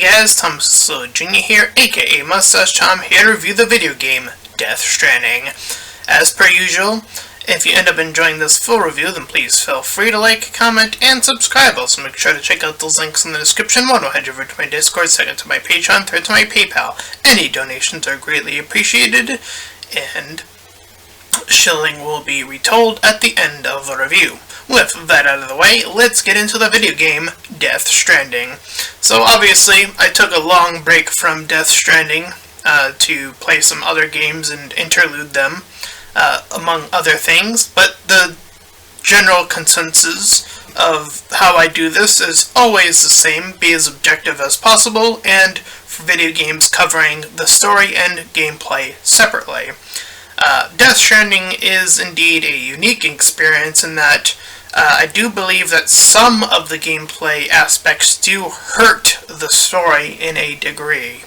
guys, Thomas Jr. here, aka Mustached. I'm here to review the video game, Death Stranding. As per usual, if you end up enjoying this full review, then please feel free to like, comment, and subscribe. Also make sure to check out those links in the description. One will head over to my Discord, second to my Patreon, third to my PayPal. Any donations are greatly appreciated, and shilling will be retold at the end of the review. With that out of the way, let's get into the video game, Death Stranding. So obviously, I took a long break from Death Stranding to play some other games and interlude them, among other things, but the general consensus of how I do this is always the same: be as objective as possible, and for video games covering the story and gameplay separately. Death Stranding is indeed a unique experience in that I do believe that some of the gameplay aspects do hurt the story in a degree.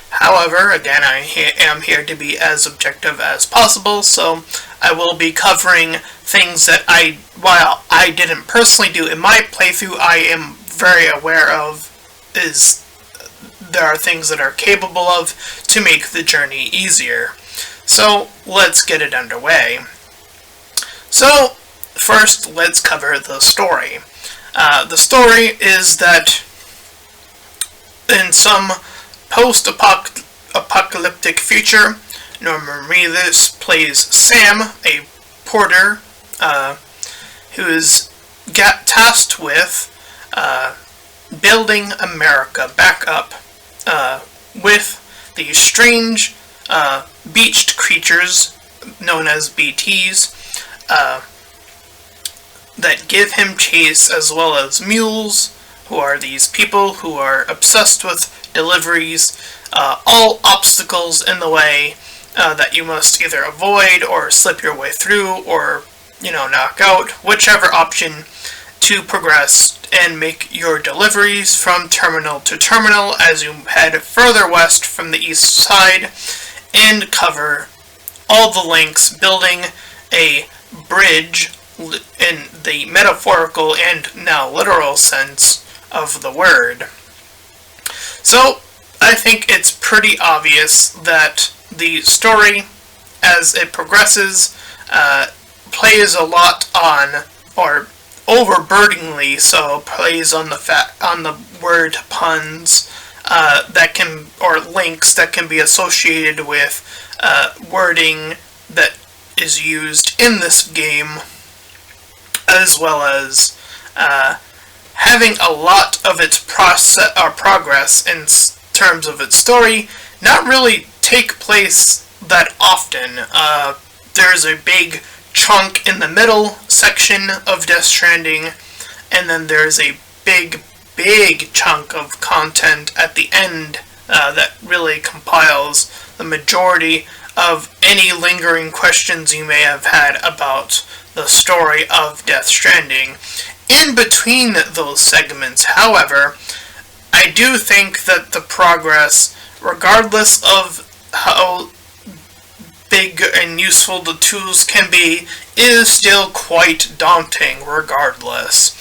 However, again, I am here to be as objective as possible, so I will be covering things that while I didn't personally do in my playthrough, I am very aware of. There are things that are capable of to make the journey easier. So, let's get it underway. So, first, let's cover the story. The story is that in some post-apocalyptic future, Norman Reedus plays Sam, a porter, who is tasked with building America back up with these strange beached creatures known as BTs that give him chase, as well as mules, who are these people who are obsessed with deliveries, all obstacles in the way that you must either avoid or slip your way through or, knock out, whichever option to progress and make your deliveries from terminal to terminal as you head further west from the east side and cover all the links, building a bridge in the metaphorical and now literal sense of the word. So, I think it's pretty obvious that the story, as it progresses, plays a lot on, or overburdeningly so, plays on the word puns that can, or links that can be associated with wording that is used in this game, as well as having a lot of its progress in terms of its story not really take place that often. There's a big chunk in the middle section of Death Stranding, and then there's a big chunk of content at the end that really compiles the majority of any lingering questions you may have had about the story of Death Stranding. In between those segments, however, I do think that the progress, regardless of how big and useful the tools can be, is still quite daunting regardless.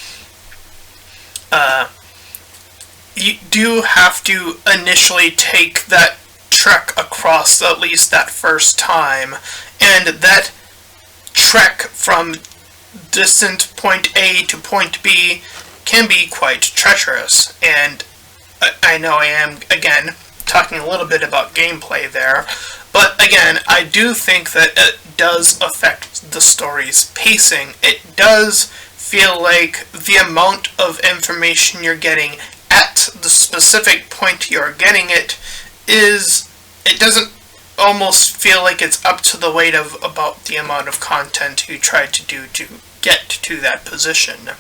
You do have to initially take that trek across at least that first time, and that trek from distant point A to point B can be quite treacherous, and I know I am, again, talking a little bit about gameplay there, but again, I do think that it does affect the story's pacing. It does feel like the amount of information you're getting at the specific point you're getting it doesn't almost feel like it's up to the weight of about the amount of content you tried to do to get to that position.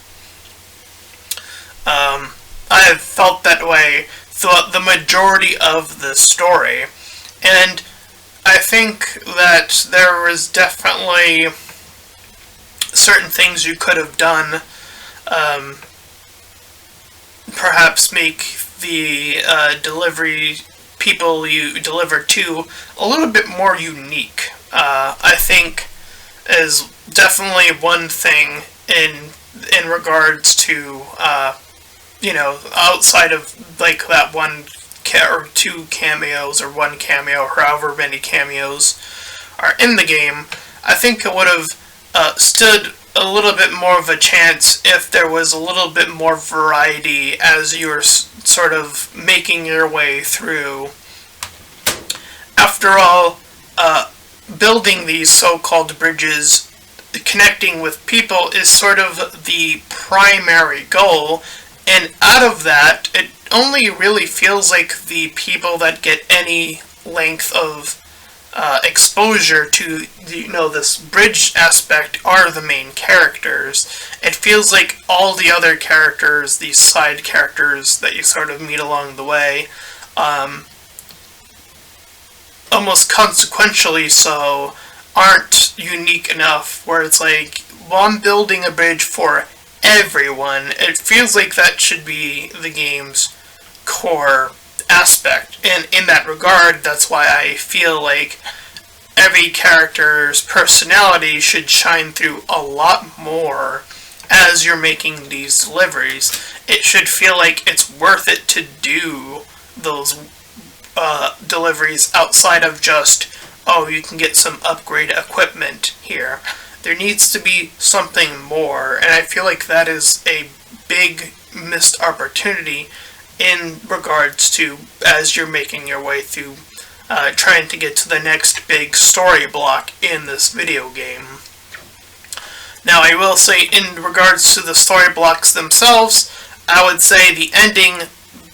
I have felt that way throughout the majority of the story, and I think that there was definitely certain things you could have done, perhaps make the delivery people you deliver to a little bit more unique. I think is definitely one thing in regards to outside of like that one or two cameos or one cameo, or however many cameos are in the game, I think it would have stood a little bit more of a chance if there was a little bit more variety as you were sort of making your way through. After all, building these so-called bridges, connecting with people is sort of the primary goal, and out of that, it only really feels like the people that get any length of exposure to this bridge aspect are the main characters. It feels like all the other characters, these side characters that you sort of meet along the way, almost consequentially so, aren't unique enough where it's like, well, I'm building a bridge for everyone. It feels like that should be the game's core aspect, and in that regard, that's why I feel like every character's personality should shine through a lot more as you're making these deliveries. It should feel like it's worth it to do those deliveries outside of just, oh, you can get some upgrade equipment here. There needs to be something more, and I feel like that is a big missed opportunity in regards to as you're making your way through trying to get to the next big story block in this video game. Now, I will say, in regards to the story blocks themselves, I would say the ending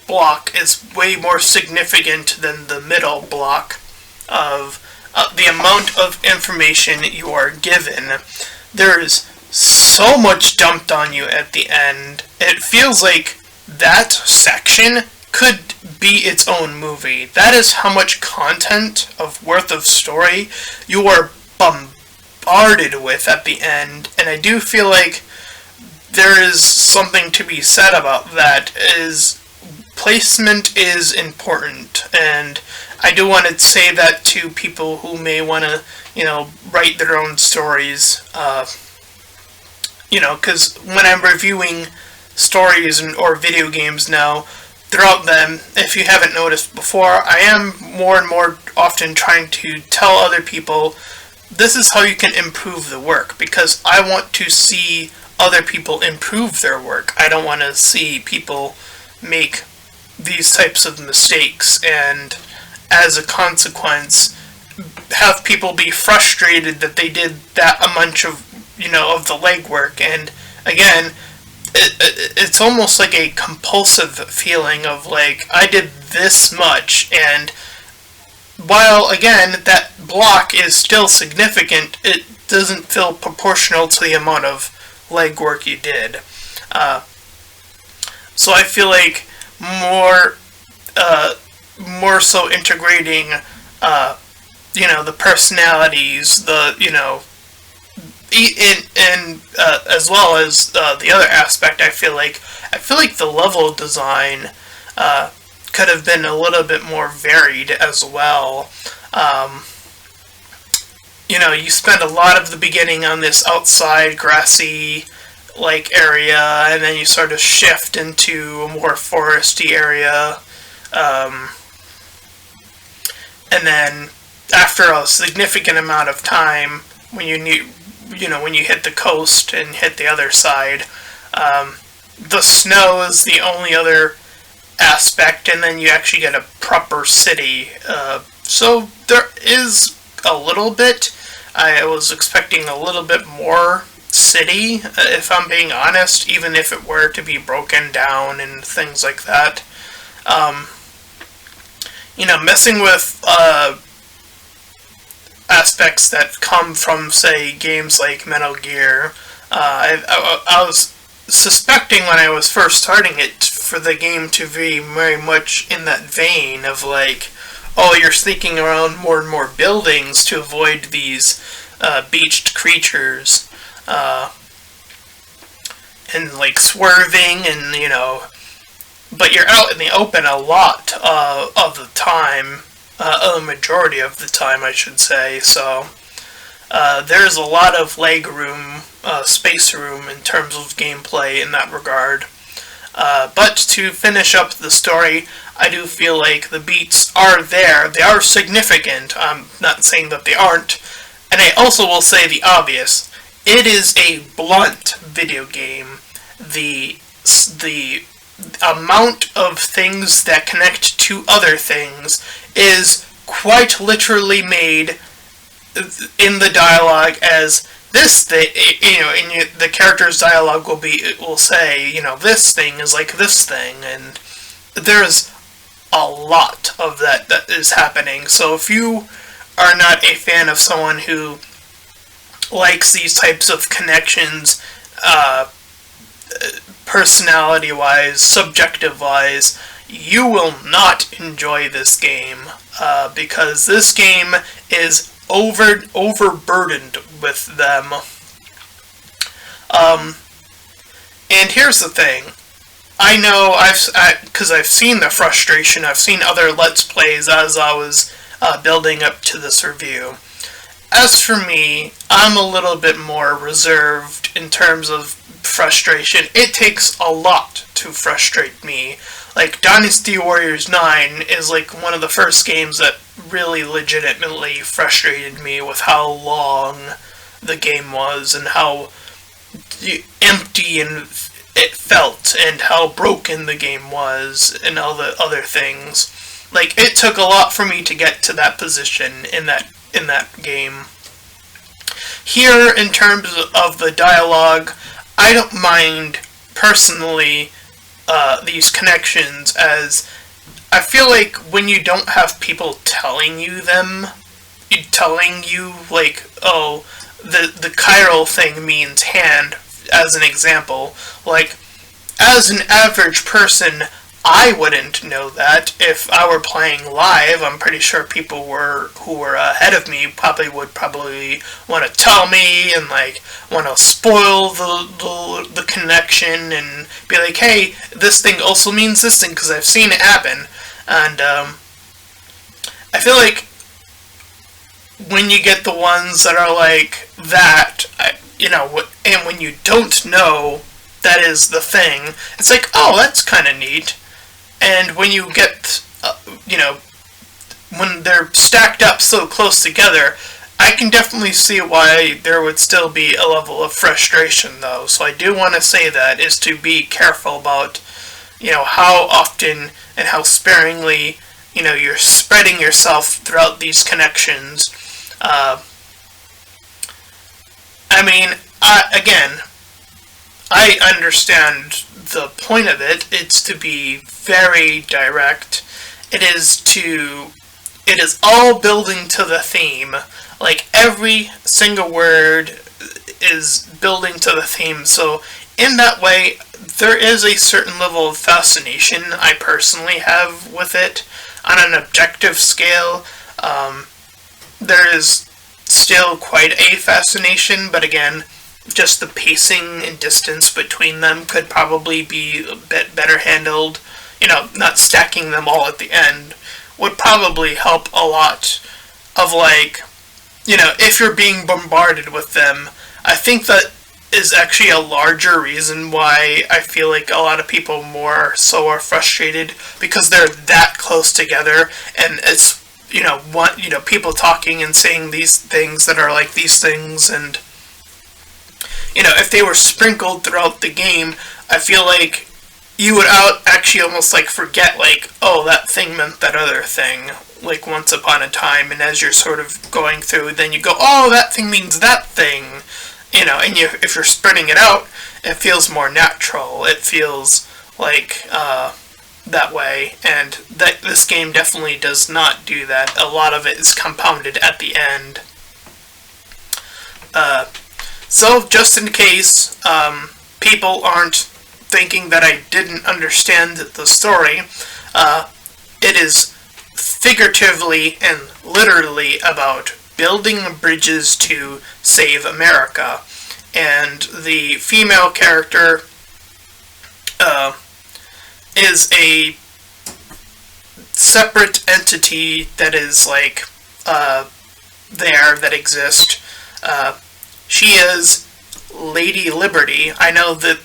block is way more significant than the middle block of the amount of information you are given. There is so much dumped on you at the end. It feels like that section could be its own movie. That is how much content worth of story you are bombarded with at the end, and I do feel like there is something to be said about that. Is placement is important, and I do want to say that to people who may want to, write their own stories, because when I'm reviewing stories or video games now, throughout them, if you haven't noticed before, I am more and more often trying to tell other people, this is how you can improve the work, because I want to see other people improve their work. I don't want to see people make these types of mistakes, and as a consequence, have people be frustrated that they did that much of the legwork. And again, it's almost like a compulsive feeling of like, I did this much, and while again that block is still significant, it doesn't feel proportional to the amount of legwork you did. So I feel like more so integrating the personalities, and as well as the other aspect, I feel like the level design could have been a little bit more varied as well. You spend a lot of the beginning on this outside grassy area, and then you sort of shift into a more foresty area, and then after a significant amount of time, when you hit the coast and hit the other side, the snow is the only other aspect, and then you actually get a proper city. So there is a little bit. I was expecting a little bit more city, if I'm being honest, even if it were to be broken down and things like that. Messing with aspects that come from, say, games like Metal Gear. I was suspecting when I was first starting it for the game to be very much in that vein of you're sneaking around more and more buildings to avoid these beached creatures, and swerving, and but you're out in the open a lot of the time. A majority of the time, I should say. So there's a lot of leg room, space room in terms of gameplay in that regard. But to finish up the story, I do feel like the beats are there. They are significant. I'm not saying that they aren't. And I also will say the obvious. It is a blunt video game. The amount of things that connect to other things is quite literally made in the dialogue as this thing, and the character's dialogue will say, this thing is like this thing, and there's a lot of that is happening. So if you are not a fan of someone who likes these types of connections, personality-wise, subjective-wise, you will not enjoy this game, because this game is overburdened with them. And here's the thing. I know because I've seen the frustration. I've seen other Let's Plays as I was building up to this review. As for me, I'm a little bit more reserved in terms of frustration. It takes a lot to frustrate me. Like, Dynasty Warriors 9 is like one of the first games that really legitimately frustrated me with how long the game was and how empty and it felt and how broken the game was and all the other things. Like, it took a lot for me to get to that position in that game. Here, in terms of the dialogue, I don't mind personally these connections, as I feel like when you don't have people telling you like, oh, the chiral thing means hand, as an example. Like, as an average person, I wouldn't know that. If I were playing live, I'm pretty sure people who were ahead of me would probably want to tell me and like want to spoil the connection and be like, hey, this thing also means this thing because I've seen it happen. And I feel like when you get the ones that are like that, and when you don't know that is the thing, it's like, oh, that's kind of neat. And when you get, when they're stacked up so close together, I can definitely see why there would still be a level of frustration, though. So I do want to say that, is to be careful about, how often and how sparingly, you're spreading yourself throughout these connections. I understand the point of it. It's to be very direct. It is all building to the theme. Like, every single word is building to the theme. So in that way, there is a certain level of fascination I personally have with it. On an objective scale, there is still quite a fascination, but again, just the pacing and distance between them could probably be a bit better handled. Not stacking them all at the end would probably help a lot of, like, if you're being bombarded with them. I think that is actually a larger reason why I feel like a lot of people more so are frustrated, because they're that close together, and it's, people talking and saying these things that are like these things, and if they were sprinkled throughout the game, I feel like you would actually almost like forget, like, oh, that thing meant that other thing, like once upon a time, and as you're sort of going through, then you go, oh, that thing means that thing, and if you're spreading it out, it feels more natural. It feels like that way, and that this game definitely does not do that. A lot of it is compounded at the end. So, just in case people aren't thinking that I didn't understand the story, it is figuratively and literally about building bridges to save America. And the female character is a separate entity that is like that exists. She is Lady Liberty. I know that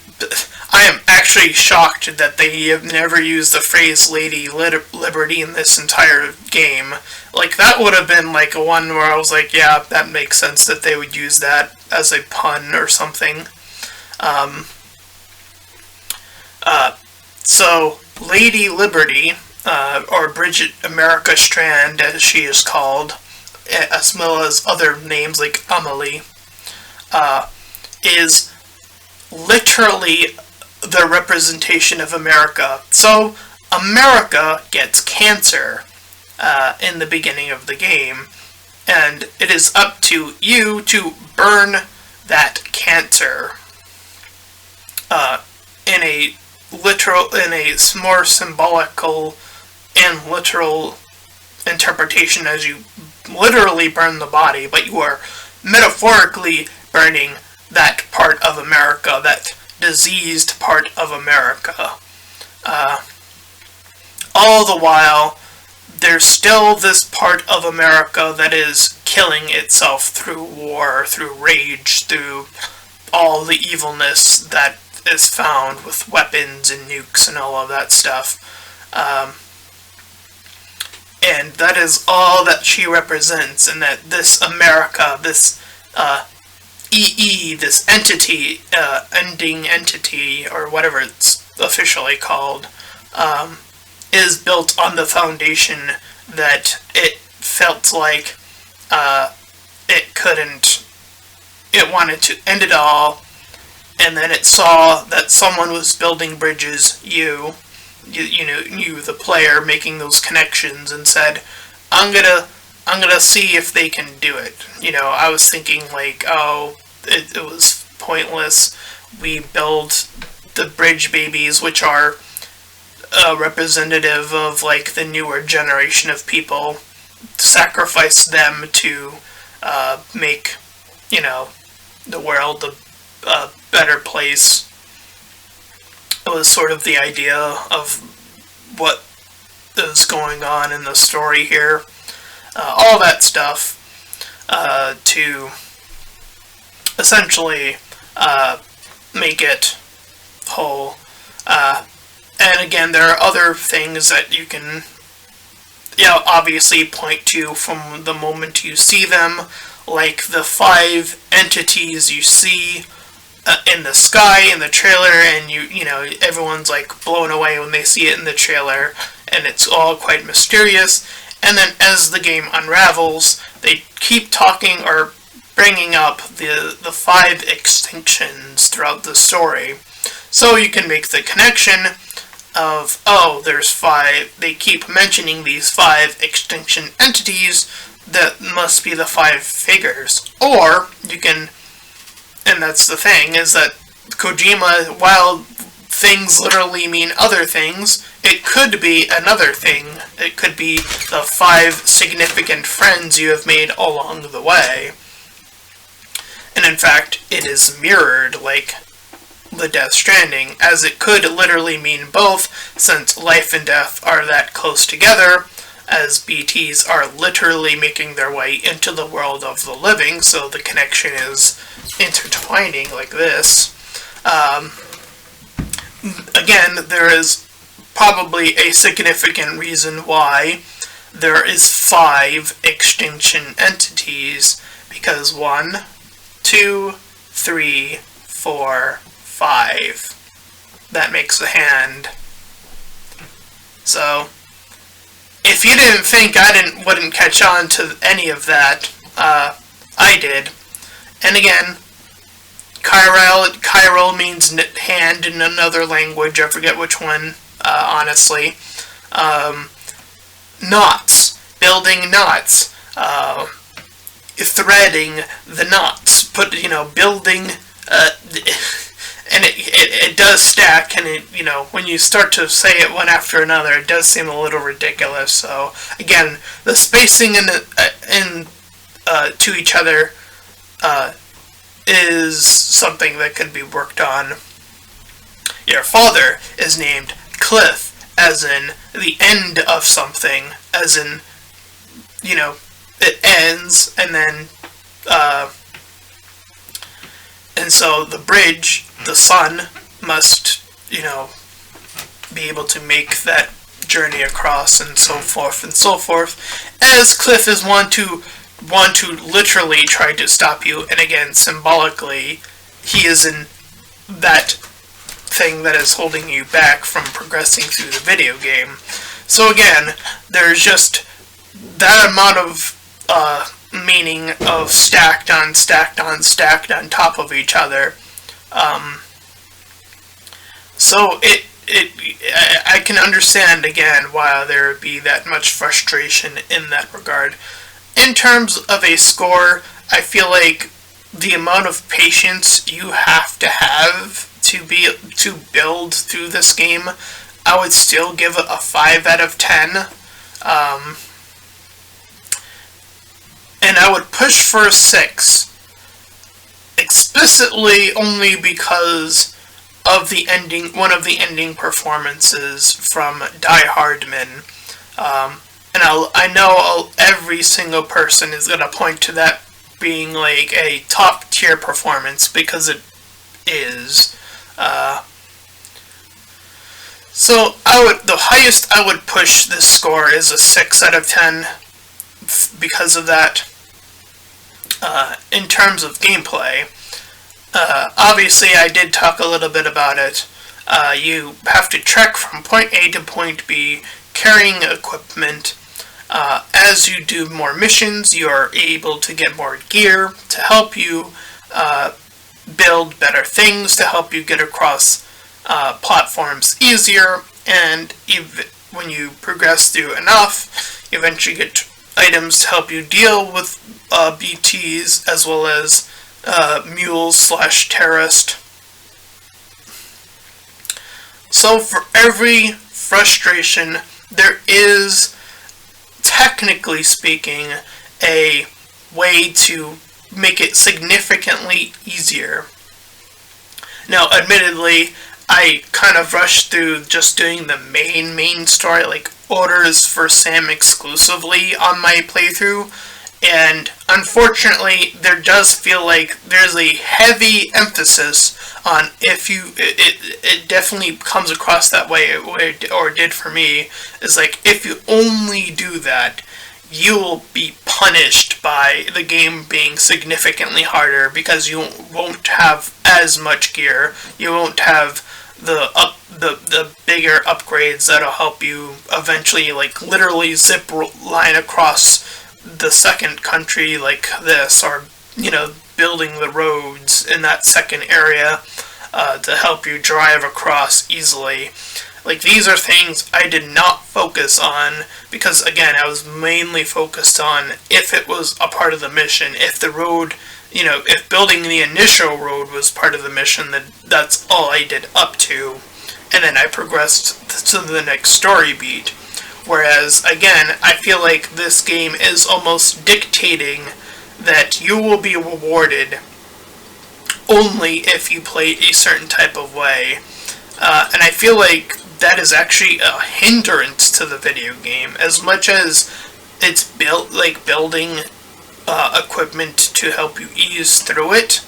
I am actually shocked that they have never used the phrase Lady Liberty in this entire game. Like, that would have been like a one where I was like, yeah, that makes sense that they would use that as a pun or something. So, Lady Liberty, or Bridget America Strand, as she is called, as well as other names like Amelie, is literally the representation of America. So, America gets cancer in the beginning of the game, and it is up to you to burn that cancer in a more symbolical and literal interpretation, as you literally burn the body, but you are metaphorically burning that part of America, that diseased part of America. All the while, there's still this part of America that is killing itself through war, through rage, through all the evilness that is found with weapons and nukes and all of that stuff. And that is all that she represents, and that this America, this this entity, ending entity, or whatever it's officially called, is built on the foundation that it felt like it wanted to end it all, and then it saw that someone was building bridges, you the player, making those connections, and said, I'm gonna see if they can do it. I was thinking like, oh, it was pointless. We build the bridge babies, which are representative of like the newer generation of people, sacrifice them to make the world a better place. It was sort of the idea of what is going on in the story here. All that stuff to essentially make it whole. And again, there are other things that you can obviously point to from the moment you see them, like the 5 entities you see in the sky in the trailer, and everyone's like blown away when they see it in the trailer, and it's all quite mysterious. And then as the game unravels, they keep talking or bringing up the 5 extinctions throughout the story. So you can make the connection of, oh, there's 5, they keep mentioning these 5 extinction entities, that must be the 5 figures. Or you can, and that's the thing, is that Kojima, while things literally mean other things, it could be another thing. It could be the 5 significant friends you have made along the way. And in fact, it is mirrored like the Death Stranding, as it could literally mean both, since life and death are that close together, as BTs are literally making their way into the world of the living, so the connection is intertwining like this. Again, there is probably a significant reason why there is 5 extinction entities, because 1, 2, 3, 4, 5. That makes a hand. So, if you didn't think I wouldn't catch on to any of that, I did. And again, chiral means hand in another language. I forget which one, honestly. Knots. Building knots. Threading the knots. Building... and it does stack, and when you start to say it one after another, it does seem a little ridiculous. So again, the spacing to each other is something that could be worked on. Your father is named Cliff, as in the end of something, as in it ends, and then and so the bridge, the sun, must be able to make that journey across, and so forth and so forth, as Cliff is want to literally try to stop you, and again, symbolically, he is in that thing that is holding you back from progressing through the video game. So again, there's just that amount of meaning of stacked on top of each other. So I can understand again why there would be that much frustration in that regard. In terms of a score, I feel like the amount of patience you have to build through this game, I would still give it a 5 out of 10. And I would push for a 6, explicitly only because of the ending, one of the ending performances from Die Hardman. And I know every single person is going to point to that being like a top tier performance, because it is. So the highest I would push this score is a 6 out of 10 because of that. In terms of gameplay, obviously I did talk a little bit about it. You have to trek from point A to point B, carrying equipment. As you do more missions, you are able to get more gear to help you build better things, to help you get across platforms easier, and when you progress through enough, you eventually get items to help you deal with BTs, as well as mules/terrorist. So for every frustration, there is, technically speaking, a way to make it significantly easier. Now, admittedly, I kind of rushed through just doing the main story, like Orders for Sam exclusively on my playthrough, and unfortunately, there does feel like there's a heavy emphasis on it definitely comes across that way, or did for me, is like, if you only do that, you will be punished by the game being significantly harder, because you won't have as much gear, you won't have the bigger upgrades that'll help you eventually, like, literally zip line across the second country like this, or, building the roads in that second area to help you drive across easily. Like, these are things I did not focus on, because, again, I was mainly focused on if it was a part of the mission, if the road, if building the initial road was part of the mission, then that's all I did up to, and then I progressed to the next story beat. Whereas, again, I feel like this game is almost dictating that you will be rewarded only if you play a certain type of way. And I feel like that is actually a hindrance to the video game, as much as it's building equipment to help you ease through it.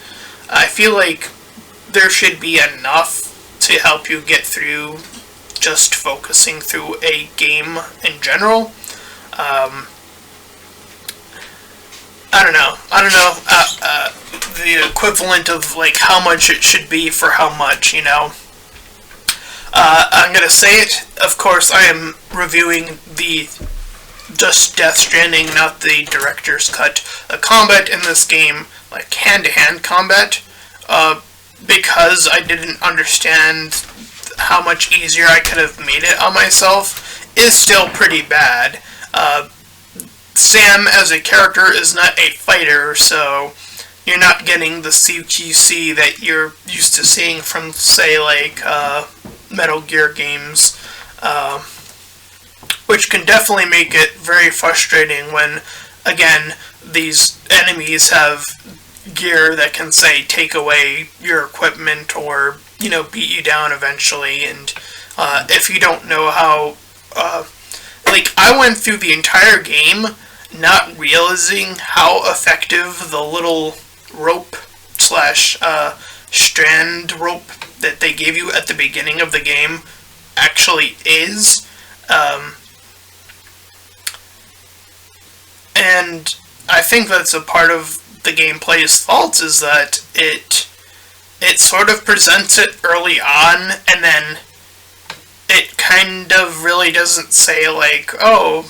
I feel like there should be enough to help you get through just focusing through a game in general. I don't know. The equivalent of, like, how much it should be for how much, I'm gonna say it. Of course, I am reviewing the just Death Stranding, not the director's cut. The combat in this game, like hand-to-hand combat, because I didn't understand how much easier I could have made it on myself, is still pretty bad. Sam, as a character, is not a fighter, so you're not getting the CQC that you're used to seeing from, say, like, Metal Gear games, which can definitely make it very frustrating when, again, these enemies have gear that can, say, take away your equipment or, beat you down eventually, and if you don't know how, I went through the entire game not realizing how effective the little rope / strand rope that they gave you at the beginning of the game actually is. And I think that's a part of the gameplay's fault, is that it sort of presents it early on, and then it kind of really doesn't say, like, oh,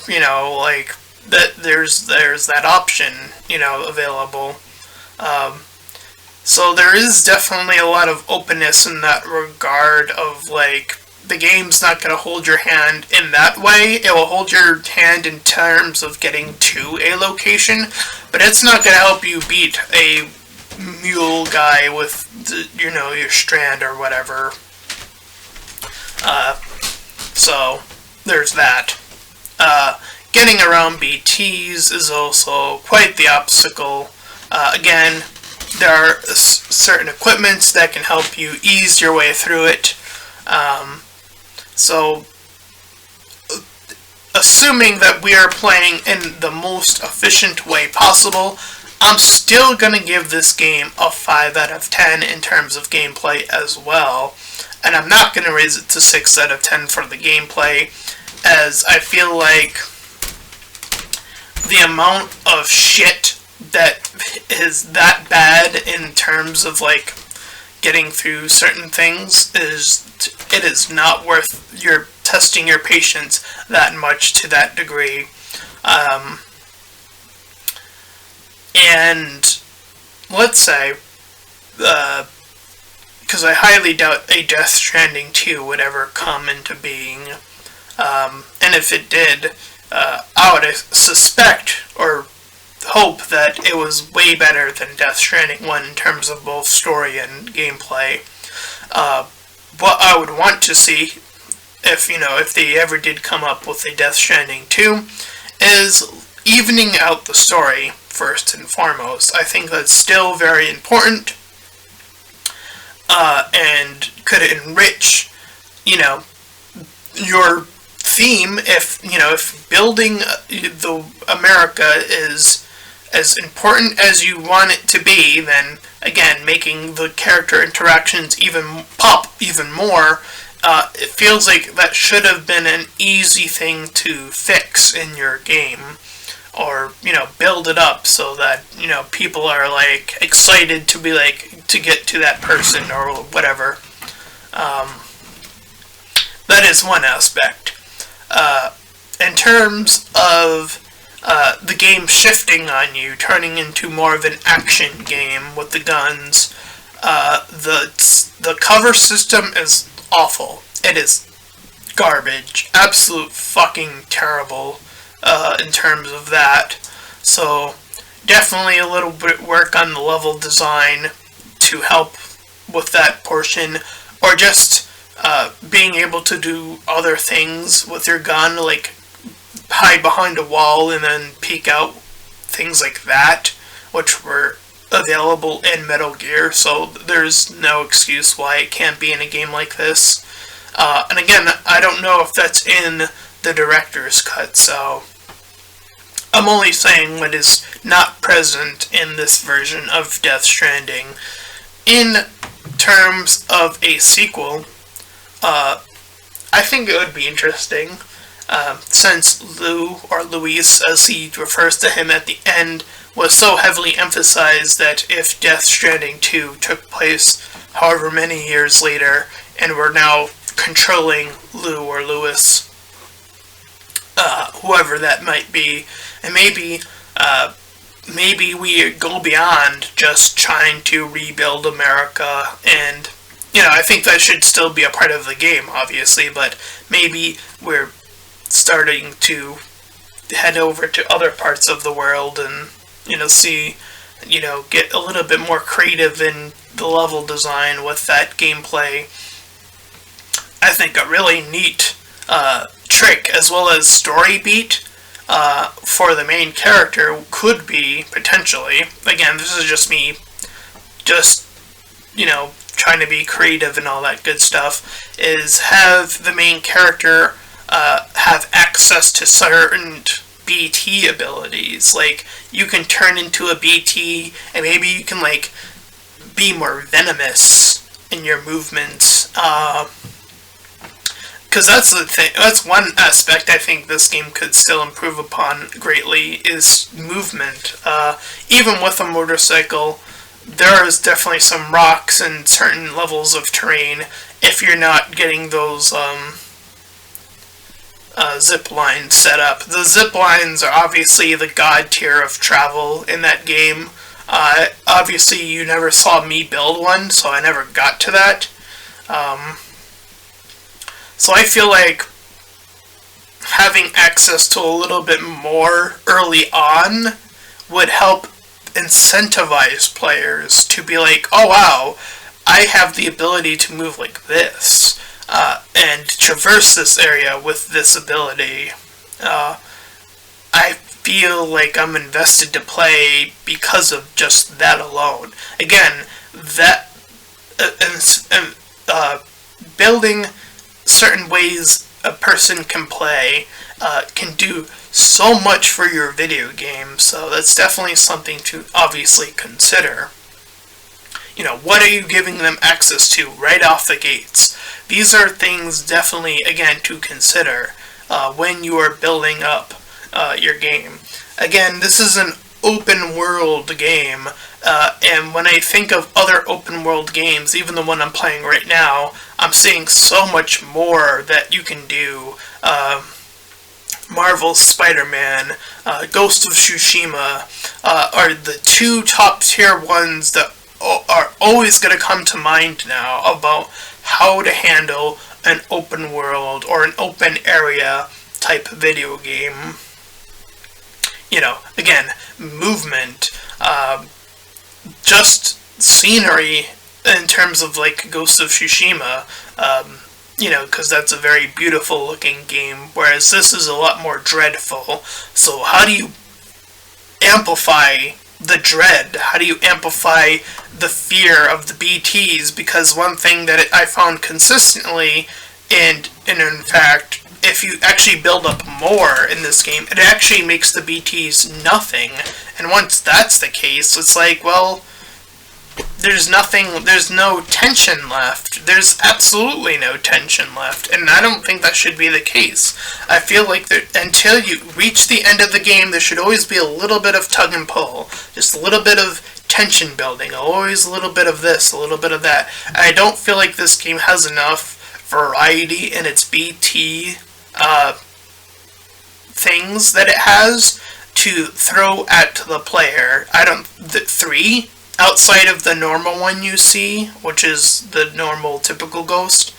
like, that there's that option, available. So there is definitely a lot of openness in that regard of, like, the game's not going to hold your hand in that way. It will hold your hand in terms of getting to a location, but it's not going to help you beat a mule guy with, your strand or whatever. So, there's that. Getting around BTs is also quite the obstacle. Again, there are certain equipments that can help you ease your way through it. So, assuming that we are playing in the most efficient way possible, I'm still going to give this game a 5 out of 10 in terms of gameplay as well. And I'm not going to raise it to 6 out of 10 for the gameplay, as I feel like the amount of shit that is that bad in terms of, like, getting through certain things it is not worth your testing your patience that much to that degree. And let's say, because I highly doubt a Death Stranding 2 would ever come into being, and if it did, I would suspect or hope that it was way better than Death Stranding 1 in terms of both story and gameplay. What I would want to see, if they ever did come up with a Death Stranding 2, is evening out the story, first and foremost. I think that's still very important, and could enrich, your theme if building the America is as important as you want it to be, then again, making the character interactions pop even more, it feels like that should have been an easy thing to fix in your game, or build it up so that people are, like, excited to be, like, to get to that person or whatever. That is one aspect. In terms of the game shifting on you, turning into more of an action game with the guns, the cover system is awful. It is garbage. Absolute fucking terrible in terms of that. So definitely a little bit work on the level design to help with that portion, or just being able to do other things with your gun, like hide behind a wall and then peek out, things like that, which were available in Metal Gear, so there's no excuse why it can't be in a game like this. And again, I don't know if that's in the director's cut, so I'm only saying what is not present in this version of Death Stranding. In terms of a sequel, I think it would be interesting, since Lou, or Luis as he refers to him at the end, was so heavily emphasized that if Death Stranding 2 took place however many years later, and we're now controlling Lou or Louis, whoever that might be, and maybe we go beyond just trying to rebuild America, and I think that should still be a part of the game, obviously, but maybe we're starting to head over to other parts of the world and, see, get a little bit more creative in the level design with that gameplay. I think a really neat trick, as well as story beat, for the main character could be, potentially, again, this is just me, trying to be creative and all that good stuff, is have the main character have access to certain BT abilities. Like, you can turn into a BT, and maybe you can, like, be more venomous in your movements. Because that's the thing. That's one aspect I think this game could still improve upon greatly is movement. Even with a motorcycle, there is definitely some rocks and certain levels of terrain if you're not getting those zip lines set up. The zip lines are obviously the god tier of travel in that game. Obviously, you never saw me build one, so I never got to that. So I feel like having access to a little bit more early on would help incentivize players to be like, oh wow, I have the ability to move like this, and traverse this area with this ability. I feel like I'm invested to play because of just that alone. Again, that building certain ways a person can play can do so much for your video game, so that's definitely something to obviously consider. You know, what are you giving them access to right off the gates? These are things definitely, again, to consider when you are building up your game. Again, this is an open world game, and when I think of other open world games, even the one I'm playing right now, I'm seeing so much more that you can do. Marvel's Spider-Man, Ghost of Tsushima are the two top tier ones that are always going to come to mind now about how to handle an open world or an open area type video game. You know, again, movement, just scenery in terms of like Ghost of Tsushima, you know, because that's a very beautiful looking game, whereas this is a lot more dreadful. So how do you amplify the dread? How do you amplify the fear of the BTs? Because one thing that I found consistently, and in fact, if you actually build up more in this game, it actually makes the BTs nothing. And once that's the case, it's like, well, there's no tension left. There's absolutely no tension left, and I don't think that should be the case. I feel like until you reach the end of the game, there should always be a little bit of tug and pull, just a little bit of tension building, always a little bit of this, a little bit of that. I don't feel like this game has enough variety in its BT things that it has to throw at the player. Three, outside of the normal one you see, which is the normal typical ghost,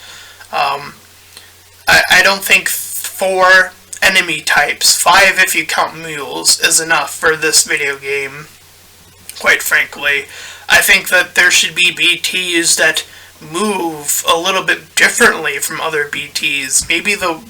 I don't think 4 enemy types, 5 if you count mules, is enough for this video game, quite frankly. I think that there should be BTs that move a little bit differently from other BTs. Maybe the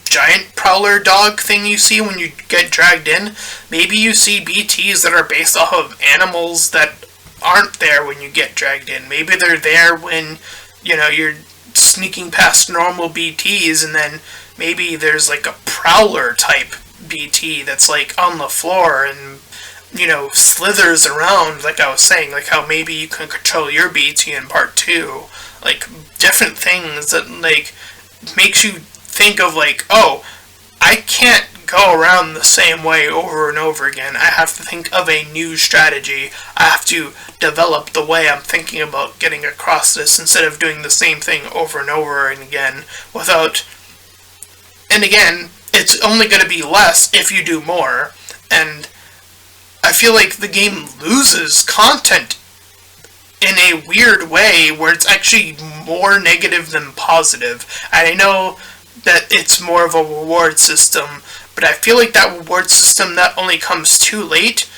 giant prowler dog thing you see when you get dragged in, maybe you see BTs that are based off of animals that aren't there when you get dragged in. Maybe they're there when, you know, you're sneaking past normal BTs, and then maybe there's like a prowler type BT that's like on the floor and, you know, slithers around, like I was saying, like how maybe you can control your BT in part 2. Like, different things that, like, makes you think of, like, oh, I can't go around the same way over and over again. I have to think of a new strategy. I have to develop the way I'm thinking about getting across this instead of doing the same thing over and over and again without... And again, it's only going to be less if you do more. And I feel like the game loses content in a weird way where it's actually more negative than positive. And I know that it's more of a reward system, but I feel like that reward system not only comes too late,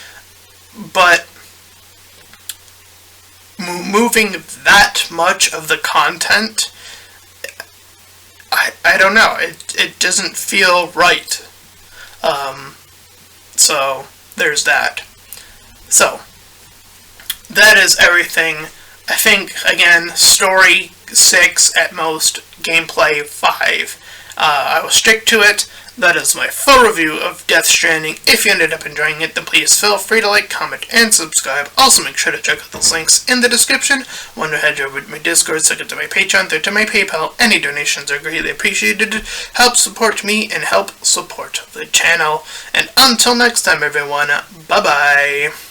but moving that much of the content, I don't know, it doesn't feel right. So there's that. So that is everything. I think, again, story 6 at most, gameplay 5. I will stick to it. that is my full review of Death Stranding. If you ended up enjoying it, then please feel free to like, comment, and subscribe. Also, make sure to check out those links in the description. Want to head over to my Discord, second to my Patreon, third to my PayPal. Any donations are greatly appreciated. Help support me and help support the channel. And until next time, everyone, bye-bye.